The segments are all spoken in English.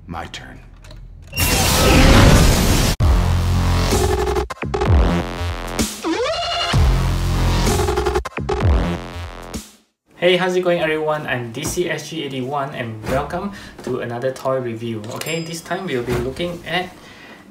My turn. Hey, how's it going everyone? I'm DCSG81 and welcome to another toy review. Okay, this time we'll be looking at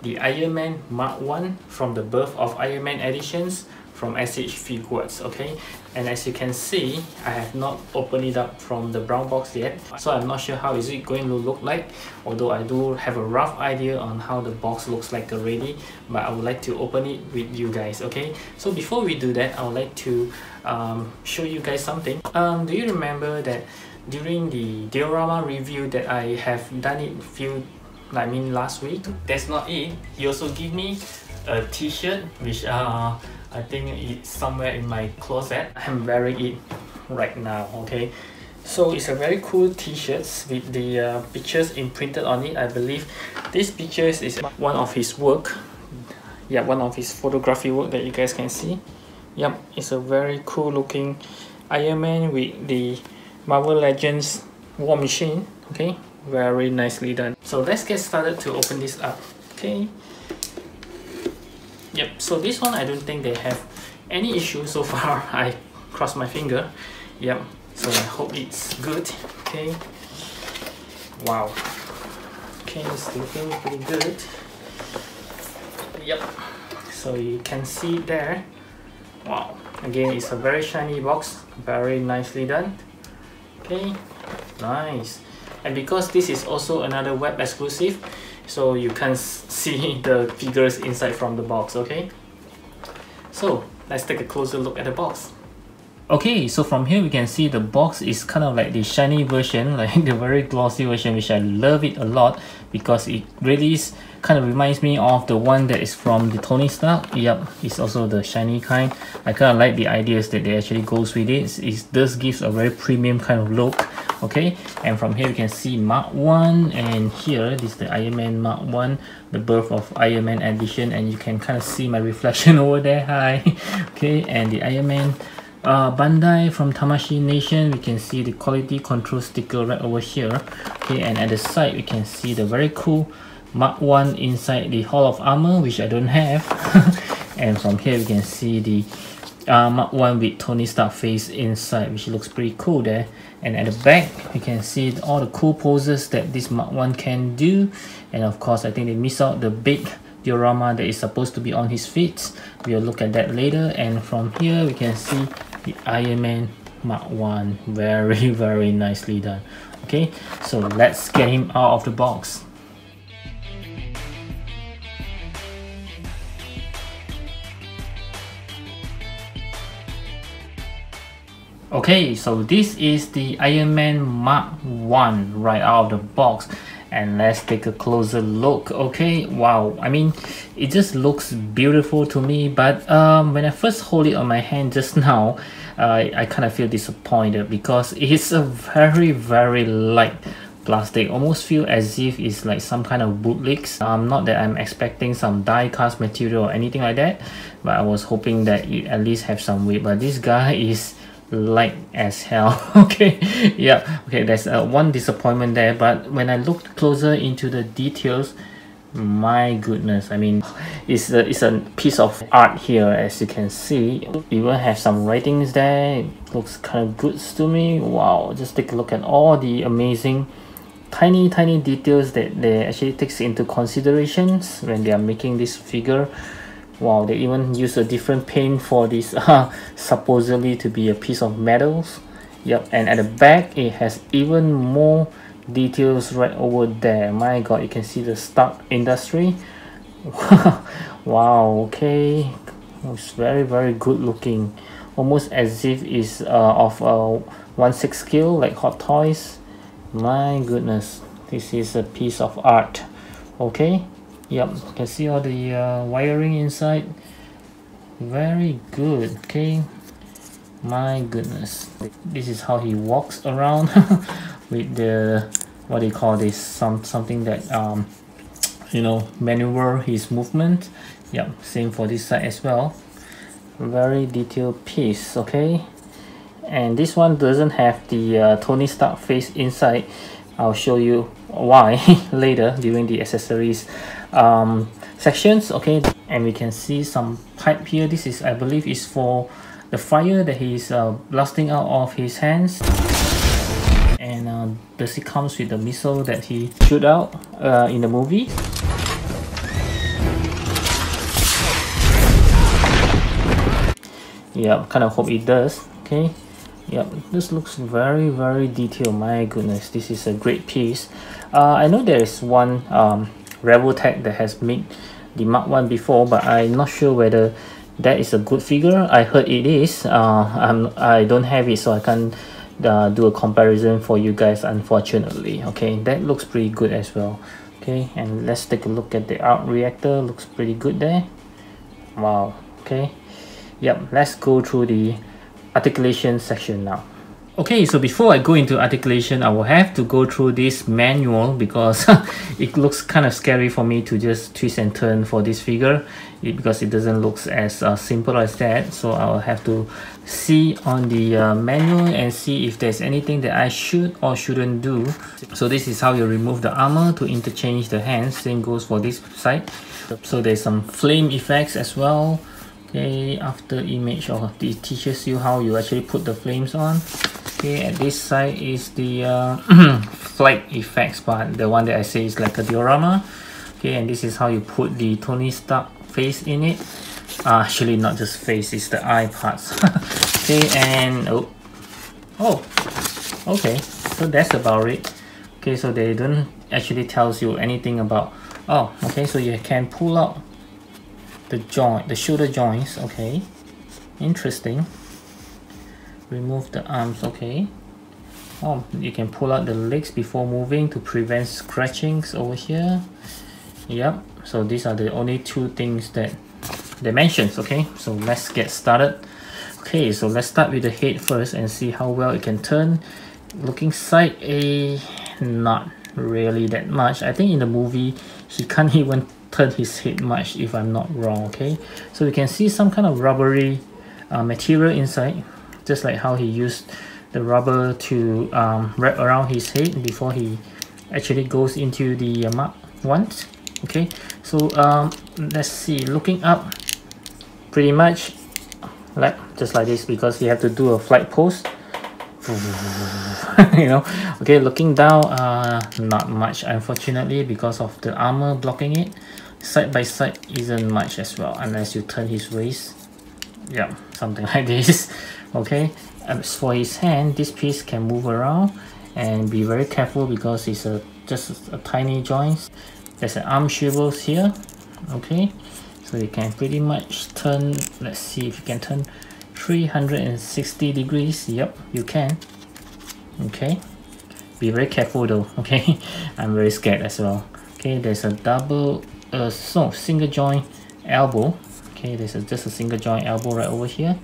the Iron Man Mark 1 from the Birth of Iron Man editions from s.h.figuarts. Okay, and as you can see, I have not opened it up from the brown box yet, so I'm not sure how is it going to look like, although I do have a rough idea on how the box looks like already, but I would like to open it with you guys. Okay, so before we do that, I would like to show you guys something. Do you remember that during the diorama review that I have done it last week? That's not it. He also gave me a t-shirt which I think it's somewhere in my closet. I'm wearing it right now. Okay, so it's a very cool t-shirt with the pictures imprinted on it. I believe this pictures is one of his work. Yeah, one of his photography work that you guys can see. Yep, it's a very cool looking Iron Man with the Marvel Legends War Machine. Okay, very nicely done. So let's get started to open this up. Okay. Yep, so this one I don't think they have any issue so far. I cross my finger. Yep, so I hope it's good. Okay. Wow. Okay, it's looking pretty good. Yep, so you can see it there. Wow, again, it's a very shiny box, very nicely done. Okay, nice. And because this is also another web exclusive, so you can see the figures inside from the box. Okay, so let's take a closer look at the box. Okay, so from here we can see the box is kind of like the shiny version, like the very glossy version, which I love it a lot because it really kind of reminds me of the one that is from the Tony Stark. Yep, it's also the shiny kind. I kind of like the ideas that they actually goes with it. It does gives a very premium kind of look. Okay, and from here we can see Mark 1, and here this is the Iron Man Mark 1, the Birth of Iron Man edition, and you can kind of see my reflection over there. Hi. Okay, and the Iron Man Bandai from Tamashii Nation, we can see the quality control sticker right over here. Okay, and at the side we can see the very cool Mark 1 inside the Hall of Armor, which I don't have. And from here we can see the Mark 1 with Tony Stark face inside, which looks pretty cool there. And at the back you can see all the cool poses that this Mark 1 can do. And of course I think they miss out the big diorama that is supposed to be on his feet. We'll look at that later. And from here we can see the Iron Man Mark 1, very nicely done. Okay, so let's get him out of the box. Okay, so this is the Iron Man Mark 1 right out of the box, and let's take a closer look. Okay, wow, I mean, it just looks beautiful to me, but when I first hold it on my hand just now, I kind of feel disappointed because it's a very light plastic. Almost feel as if it's like some kind of bootlegs. Not that I'm expecting some die cast material or anything like that, but I was hoping that it at least have some weight, but this guy is light as hell. Okay, yeah, okay, there's one disappointment there, but when I looked closer into the details, my goodness, I mean, it's a piece of art here. As you can see, even have some writings there. It looks kind of good to me. Wow, just take a look at all the amazing tiny details that they actually takes into considerations when they are making this figure. Wow, they even use a different paint for this supposedly to be a piece of metals. Yep, and at the back it has even more details right over there. My god, you can see the Stark Industry. Wow, okay, it's very good looking, almost as if it's of a 1/6 scale, like Hot Toys. My goodness, this is a piece of art. Okay, yep, you can see all the wiring inside. Very good. Okay, my goodness, this is how he walks around with the, what do you call this, something that you know, maneuver his movement. Yep, same for this side as well. Very detailed piece. Okay, and this one doesn't have the Tony Stark face inside, I'll show you why later during the accessories sections. Okay, and we can see some pipe here. This is, I believe, is for the fire that he's blasting out of his hands. And this comes with the missile that he shoot out in the movie. Yeah, kind of hope it does. Okay. Yep, this looks very, very detailed. My goodness, this is a great piece. I know there is one Rebel Tech that has made the Mark 1 before, but I'm not sure whether that is a good figure. I heard it is. I don't have it, so I can't do a comparison for you guys, unfortunately. Okay, that looks pretty good as well. Okay, and let's take a look at the arc reactor. Looks pretty good there. Wow. Okay. Yep, let's go through the articulation section now. Okay, so before I go into articulation, I will have to go through this manual because it looks kind of scary for me to just twist and turn for this figure because it doesn't look as simple as that. So I'll have to see on the manual and see if there's anything that I should or shouldn't do. So this is how you remove the armor to interchange the hands. Same goes for this side. So there's some flame effects as well. Okay, after image, or it teaches you how you actually put the flames on. Okay, at this side is the flight effects part, the one that I say is like a diorama. Okay, and this is how you put the Tony Stark face in it. Actually, not just face, it's the eye parts. Okay, and okay, so that's about it. Okay, so they don't actually tells you anything about. Okay, so you can pull out the shoulder joints. Okay, interesting. Remove the arms. Okay. You can pull out the legs before moving to prevent scratchings over here. Yep, so these are the only two things that they mentions. Okay, so let's get started. Okay, so let's start with the head first and see how well it can turn. Looking side A, not really that much. I think in the movie he can't even turn his head much, if I'm not wrong. Okay, so you can see some kind of rubbery material inside, just like how he used the rubber to wrap around his head before he actually goes into the Mark 1. Okay, so let's see, looking up, pretty much like just like this, because you have to do a flight pose. You know. Okay, looking down, not much, unfortunately, because of the armor blocking it. Side by side isn't much as well, unless you turn his waist. Yeah, something like this. Okay, as for his hand, this piece can move around, and be very careful because it's just a tiny joint. There's an arm swivels here. Okay, so you can pretty much turn. Let's see if you can turn 360 degrees. Yep, you can. Okay, be very careful though. Okay, I'm very scared as well. Okay, there's a single joint elbow. Okay, there's just a single joint elbow right over here.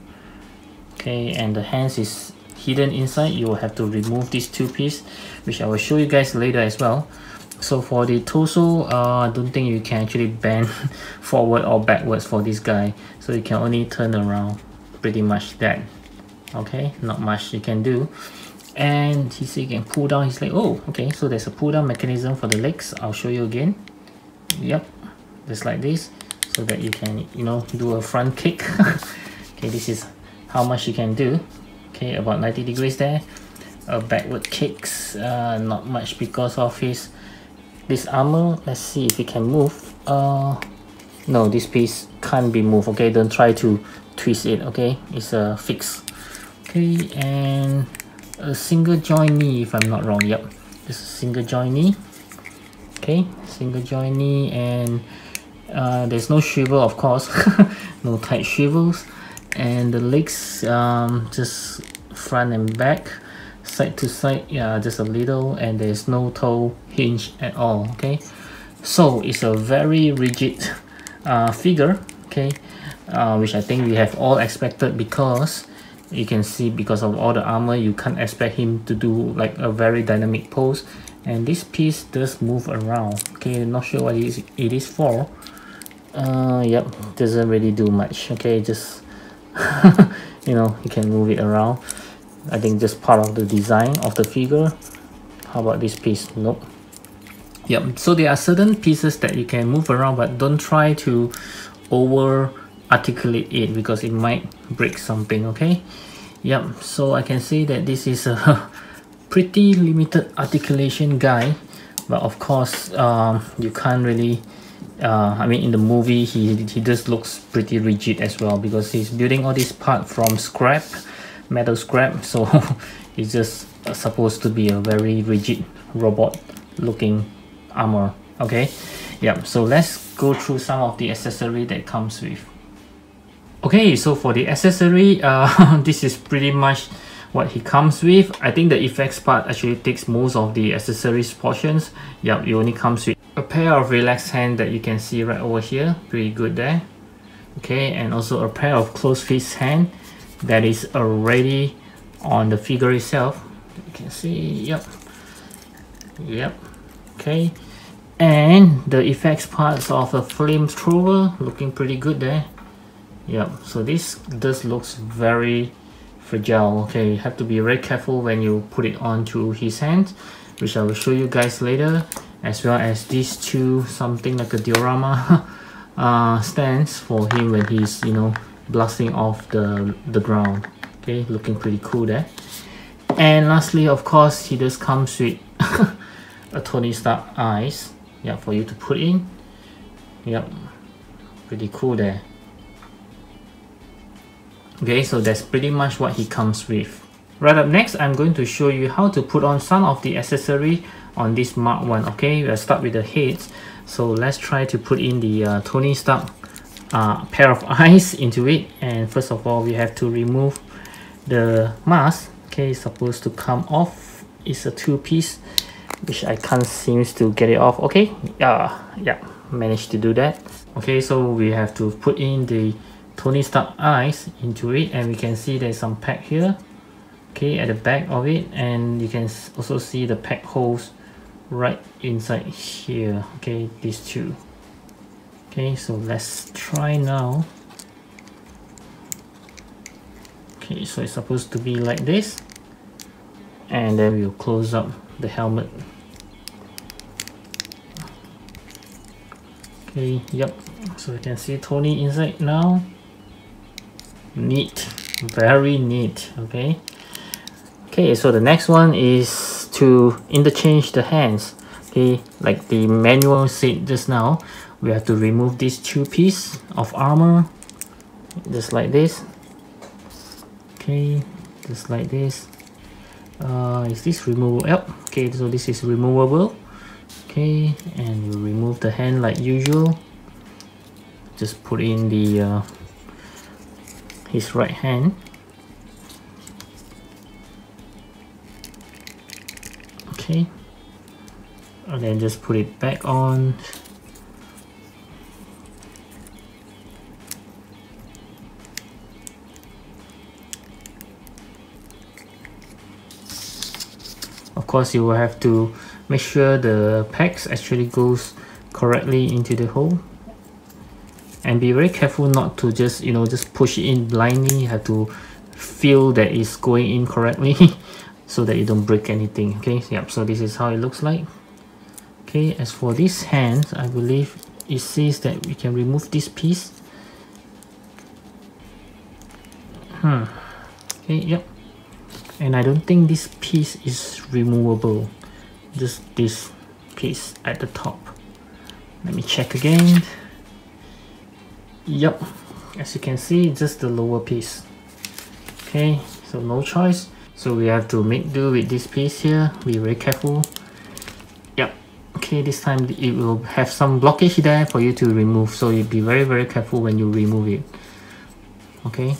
Okay, and the hands is hidden inside. You will have to remove these two pieces, which I will show you guys later as well. So for the torso, I don't think you can actually bend forward or backwards for this guy, so you can only turn around, pretty much that. Okay, not much you can do. And he said you can pull down his leg. Okay, so there's a pull down mechanism for the legs. I'll show you again. Yep, just like this, so that you can, you know, do a front kick. Okay, this is how much you can do. Okay, about 90 degrees there. Backward kicks, not much because of this armor. Let's see if it can move. No, this piece can't be moved. Okay, don't try to twist it. Okay, it's a fix. Okay, and a single joint knee, if I'm not wrong. Yep, just a single joint knee. Okay, single joint knee, and there's no swivel, of course. No tight swivels, and the legs just front and back, side to side, yeah, just a little, and there's no toe hinge at all. Okay, so it's a very rigid figure. Okay, which I think we have all expected, because you can see, because of all the armor, you can't expect him to do like a very dynamic pose. And this piece does move around. Okay, not sure what it is for. Yep, doesn't really do much. Okay, just you know, you can move it around. I think just part of the design of the figure. How about this piece? Nope. Yep, so there are certain pieces that you can move around, but don't try to over articulate it because it might break something, okay? Yep, so I can say that this is a pretty limited articulation guy, but of course you can't really I mean, in the movie he just looks pretty rigid as well because he's building all this part from scrap, metal scrap, so it's just supposed to be a very rigid robot looking armor, okay? Yep, so let's go through some of the accessory that comes with. Okay, so for the accessory, this is pretty much what he comes with. I think the effects part actually takes most of the accessories portions. Yep, it only comes with a pair of relaxed hand that you can see right over here, pretty good there. Okay, and also a pair of closed fist hand that is already on the figure itself. You can see, yep, okay. And the effects parts of a flamethrower looking pretty good there. Yep, so this does looks very fragile. Okay, you have to be very careful when you put it onto his hand, which I will show you guys later, as well as these two, something like a diorama stands for him when he's, you know, blasting off the ground. Okay, looking pretty cool there. And lastly, of course, he just comes with a Tony Stark eyes, yeah, for you to put in. Yep, pretty cool there. Okay, so that's pretty much what he comes with. Right up next, I'm going to show you how to put on some of the accessory on this Mark 1. Okay, we'll start with the heads. So let's try to put in the Tony Stark pair of eyes into it. And first of all, we have to remove the mask. Okay, it's supposed to come off. It's a two-piece, which I can't seem to get it off. Okay, yeah, managed to do that. Okay, so we have to put in the Tony Stark eyes into it, and we can see there's some pack here, okay, at the back of it, and you can also see the pack holes right inside here. Okay, these two. Okay, so let's try now. Okay, so it's supposed to be like this, and then we'll close up the helmet. Okay, yep, so you can see Tony inside now. Neat, very neat. Okay, so the next one is to interchange the hands. Okay, like the manual said just now, we have to remove these two pieces of armor, just like this. Okay, just like this. Is this removable? Yep. Okay, so this is removable. Okay, and you remove the hand like usual. Just put in the his right hand. Okay, and then just put it back on. Of course, you will have to make sure the pegs actually goes correctly into the hole, and be very careful not to just, you know, just push it in blindly. You have to feel that it's going in correctly so that you don't break anything. Okay, yep, so this is how it looks like. Okay, as for this hand, I believe it says that we can remove this piece. Okay, yep, and I don't think this piece is removable, just this piece at the top. Let me check again. Yep, as you can see, just the lower piece. Okay, so no choice, so we have to make do with this piece here. Be very careful. Yep, okay, this time it will have some blockage there for you to remove, so you be very careful when you remove it. Okay,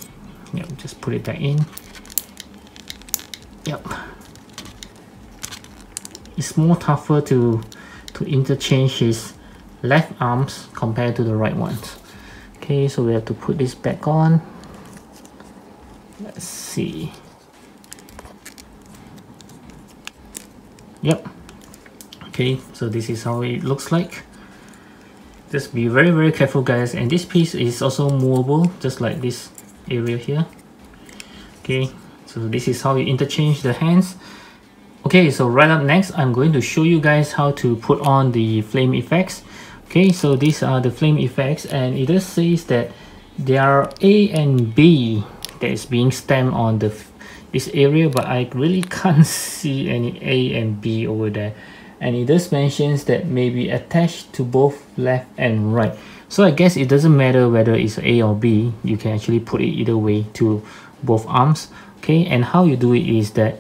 yep, just put it back in. Yep, it's more tougher to interchange his left arms compared to the right ones. Okay, so we have to put this back on. Let's see. Yep. Okay, so this is how it looks like. Just be very careful, guys, and this piece is also movable, just like this area here. Okay, so this is how you interchange the hands. Okay, so right up next, I'm going to show you guys how to put on the flame effects. Okay, so these are the flame effects, and it just says that there are A and B that is being stamped on this area, but I really can't see any A and B over there. And it just mentions that may be attached to both left and right. So I guess it doesn't matter whether it's A or B, you can actually put it either way to both arms. Okay, and how you do it is that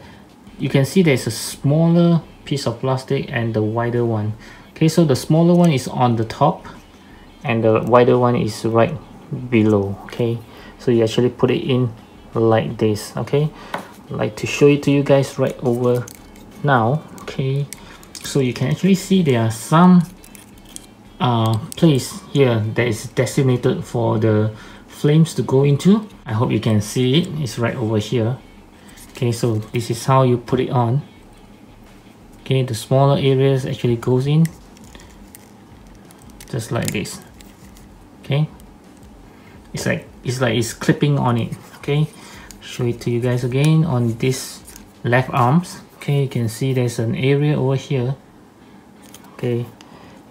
you can see there's a smaller piece of plastic and the wider one. Okay, so the smaller one is on the top and the wider one is right below. Okay, so you actually put it in like this. Okay, I'd like to show it to you guys right over now. Okay, so you can actually see there are some place here that is designated for the flames to go into. I hope you can see it. It's right over here. Okay, so this is how you put it on. Okay, the smaller areas actually goes in just like this. Okay, it's like it's clipping on it. Okay, show it to you guys again on this left arms. Okay, you can see there's an area over here. Okay,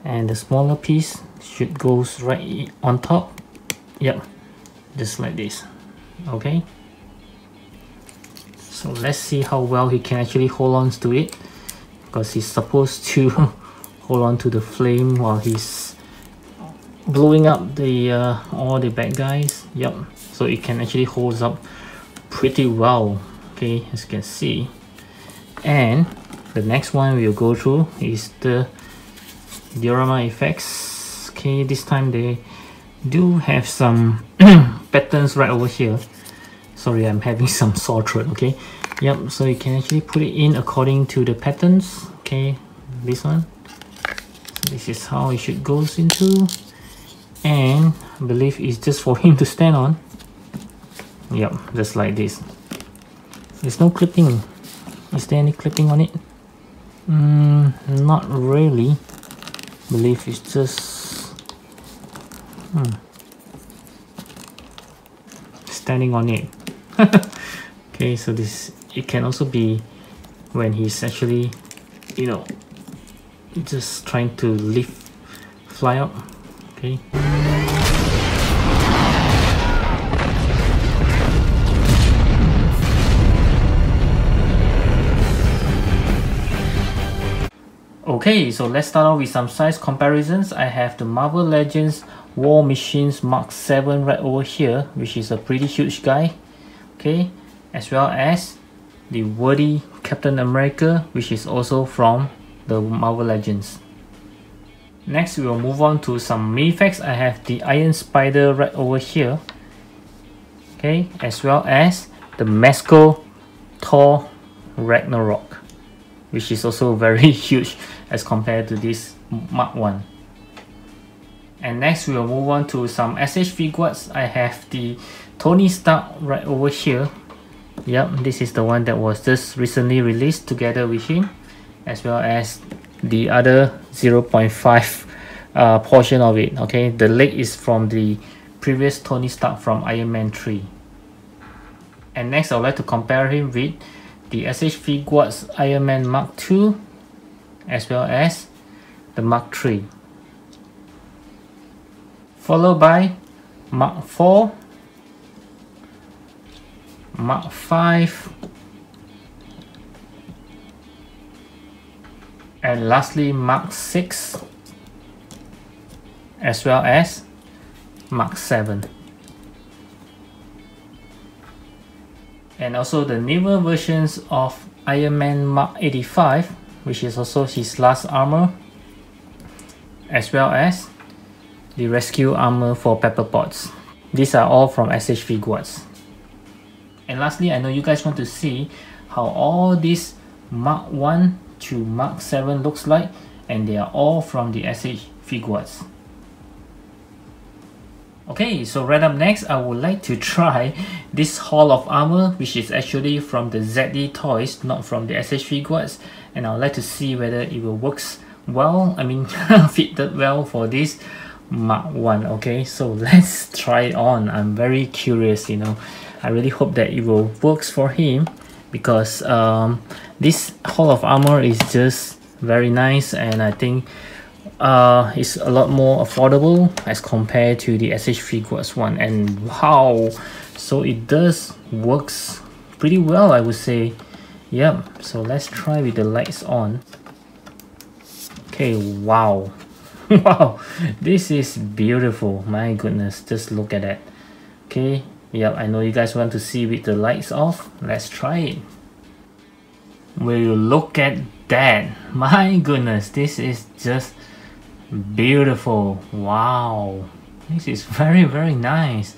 and the smaller piece should goes right on top. Yep, just like this. Okay, so let's see how well he can actually hold on to it, because he's supposed to hold on to the flame while he's blowing up the all the bad guys. Yep, so it can actually hold up pretty well. Okay, as you can see. And the next one we'll go through is the diorama effects. Okay, this time they do have some patterns right over here. Sorry, I'm having some sore throat. Okay, yep, so you can actually put it in according to the patterns. Okay, this one, so this is how it should goes into, and I believe it's just for him to stand on. Yep, just like this. There's no clipping. Is there any clipping on it? Not really. I believe it's just standing on it. Okay, so this, it can also be when he's actually, you know, just trying to fly up. Okay. Okay, so let's start off with some size comparisons. I have the Marvel Legends War Machines Mark 7 right over here, which is a pretty huge guy. Okay, as well as the wordy Captain America, which is also from the Marvel Legends. Next, we will move on to some minifacts. I have the Iron Spider right over here. Okay, as well as the Mezco Thor Ragnarok, which is also very huge as compared to this Mark 1. And next we will move on to some s.h.figuarts. I have the Tony Stark right over here. Yep, this is the one that was just recently released together with him, as well as the other 0.5 portion of it. Okay, the leg is from the previous Tony Stark from Iron Man 3. And next I would like to compare him with the s.h.figuarts Iron Man Mark 2 as well as the Mark 3, followed by Mark 4, Mark 5, and lastly Mark 6 as well as Mark 7. And also the newer versions of Iron Man Mark 85, which is also his last armor, as well as the rescue armor for Pepper Potts. These are all from s.h.figuarts. And lastly, I know you guys want to see how all these Mark 1 to Mark 7 looks like, and they are all from the s.h.figuarts. Okay, so right up next, I would like to try this Hall of Armor, which is actually from the ZD Toys, not from the s.h.figuarts, and I would like to see whether it will works well, fitted well for this Mark 1. Okay, so let's try it on. I'm very curious, you know. I really hope that it will works for him, because this Hall of Armor is just very nice, and I think it's a lot more affordable as compared to the s.h.figuarts one. And wow, so it does works pretty well, I would say. Yep, so let's try with the lights on. Okay, wow. Wow, this is beautiful. My goodness, just look at that. Okay, yep, I know you guys want to see with the lights off. Let's try it. Will you look at that? My goodness, this is just beautiful. Wow, this is very, very nice.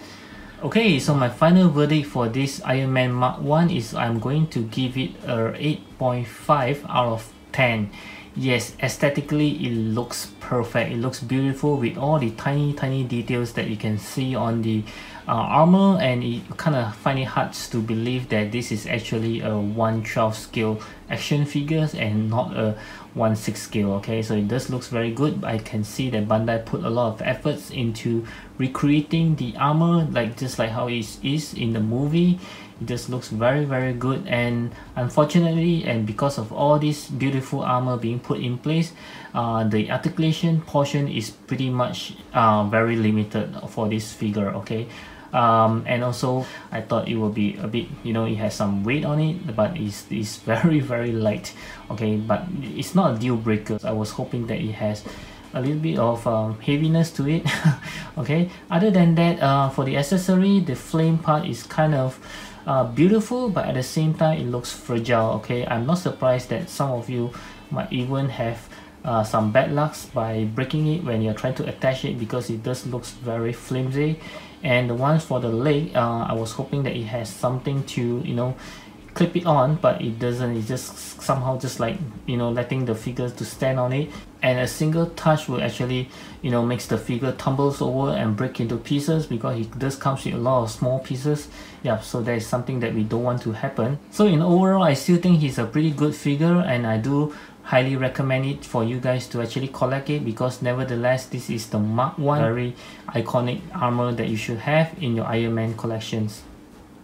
Okay, so my final verdict for this Iron Man Mark 1 is I'm going to give it a 8.5 out of 10. Yes, aesthetically it looks perfect. It looks beautiful with all the tiny details that you can see on the armor, and you kind of find it hard to believe that this is actually a 1/12 scale action figures and not a 1/6 scale. Okay, so it does looks very good. I can see that Bandai put a lot of efforts into recreating the armor just like how it is in the movie. It just looks very, very good, and unfortunately, and because of all this beautiful armor being put in place, the articulation portion is pretty much very limited for this figure. Okay, and also I thought it will be a bit, you know, it has some weight on it, but it's very, very light. Okay, but it's not a deal breaker. I was hoping that it has a little bit of heaviness to it. Okay, other than that, for the accessory, the flame part is kind of beautiful, but at the same time it looks fragile. Okay, I'm not surprised that some of you might even have some bad lucks by breaking it when you're trying to attach it, because it does looks very flimsy. And the ones for the leg, I was hoping that it has something to, you know, clip it on, but it doesn't. It's just somehow just like, you know, letting the figure to stand on it, and a single touch will actually, you know, makes the figure tumbles over and break into pieces, because it does comes with a lot of small pieces. Yeah, so that is something that we don't want to happen. So in overall, I still think he's a pretty good figure, and I do highly recommend it for you guys to actually collect it, because nevertheless this is the Mark 1 very iconic armor that you should have in your Iron Man collections.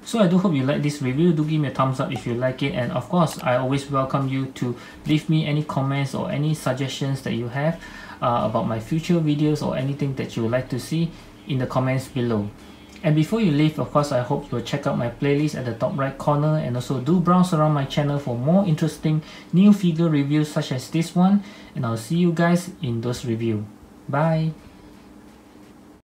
So I do hope you like this review. Do give me a thumbs up if you like it, and of course I always welcome you to leave me any comments or any suggestions that you have about my future videos or anything that you would like to see in the comments below. And before you leave, of course, I hope you'll check out my playlist at the top right corner, and also do browse around my channel for more interesting new figure reviews such as this one, and I'll see you guys in those reviews. Bye!